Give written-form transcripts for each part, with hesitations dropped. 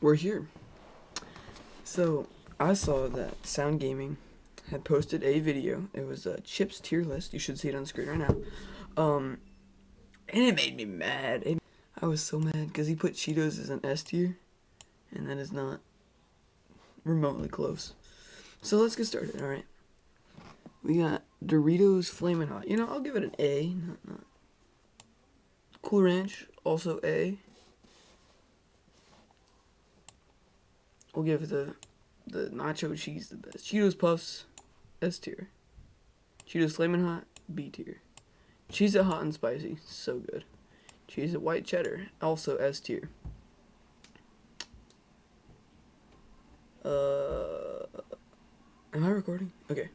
we're here. So I saw that Sound Gaming had posted a video. It was a chips tier list. You should see it on the screen right now. And it made me mad. I was so mad because he put Cheetos as an S tier, and that is not remotely close. So let's get started. All right. We got Doritos Flamin' Hot. You know, I'll give it an A. Not. Cool Ranch, also A. We'll give the nacho cheese the best. Cheetos Puffs, S tier. Cheetos Flamin' Hot, B tier. Cheez-It Hot and Spicy, so good. Cheez-It White Cheddar, also S tier. Am I recording? Okay.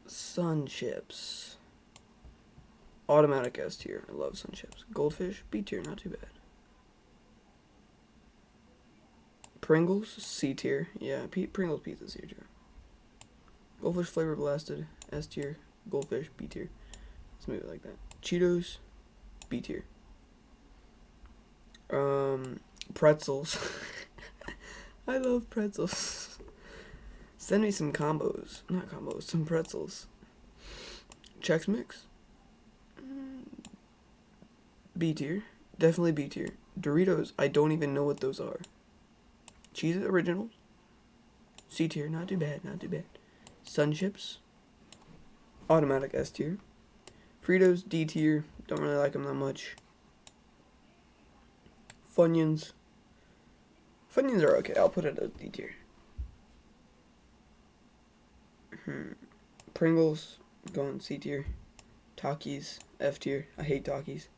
Sun Chips. Automatic S tier. I love Sun Chips. Goldfish, B tier, not too bad. Pringles, C tier. Yeah, Pringles pizza, C tier. Goldfish Flavor Blasted, S tier. Goldfish, B tier. Let's move it like that. Cheetos, B tier. Pretzels. I love pretzels. Send me some combos. Not combos, some pretzels. Chex Mix. B tier. Definitely B tier. Doritos, I don't even know what those are. Cheez-It Originals. C tier, not too bad, not too bad. Sun Chips. Automatic S tier. Fritos, D tier. Don't really like them that much. Funyuns. Funyuns are okay. I'll put it at D tier. Pringles, going C tier. Takis, F tier. I hate Takis.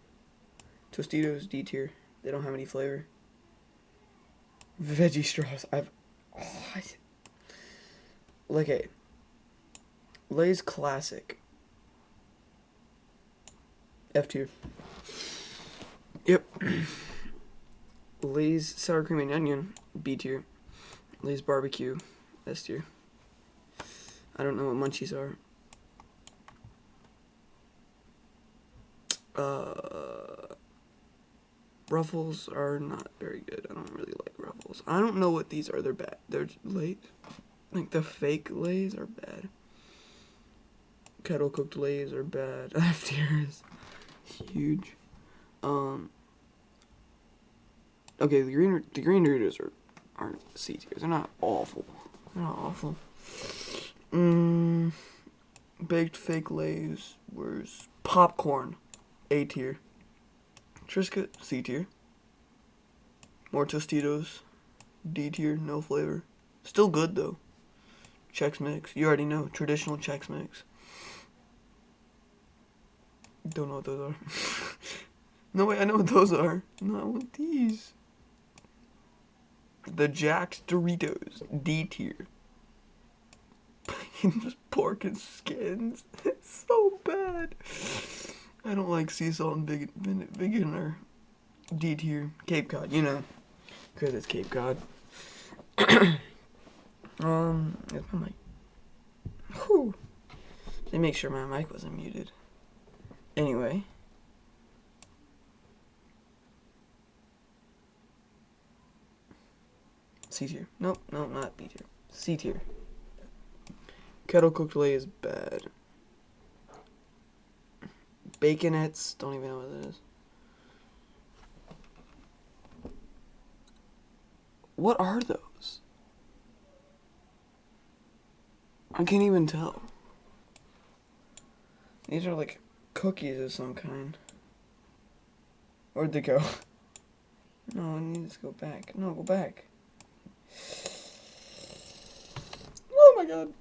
Tostitos, D tier. They don't have any flavor. Veggie straws. Okay. Lay's Classic. F tier. Yep. Lay's Sour Cream and Onion, B tier. Lay's Barbecue, S tier. I don't know what munchies are. Ruffles are not very good. I don't really like Ruffles. I don't know what these are. They're bad. They're late. Like the fake Lays are bad. Kettle cooked Lays are bad. F tier is huge. Okay, the green Doritos aren't C tier. They're not awful. They're not awful. Baked fake Lays. Where's popcorn? A tier. Triscuit, C tier. More Tostitos, D tier, no flavor. Still good though. Chex Mix, you already know, traditional Chex Mix. Don't know what those are. No, wait, I know what those are. No, I want these. The Jack's Doritos, D tier. Just pork and skins. It's so bad. I don't like sea salt and beginner. D tier. Cape Cod, you know. Because it's Cape Cod. That's my mic. Whew. They make sure my mic wasn't muted. Anyway. C tier. Nope, not B tier. C tier. Kettle cooked Lay is bad. Baconettes, don't even know what that is. What are those? I can't even tell. These are like cookies of some kind. Where'd they go? No, I need to go back. No, go back. Oh my god.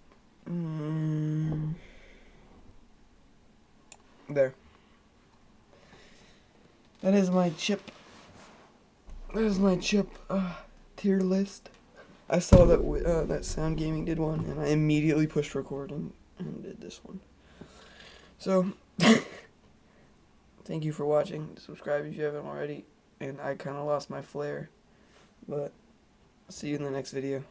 There. That is my chip tier list. I saw that that Sound Gaming did one, and I immediately pushed record and did this one. So, thank you for watching. Subscribe if you haven't already. And I kind of lost my flair, but see you in the next video.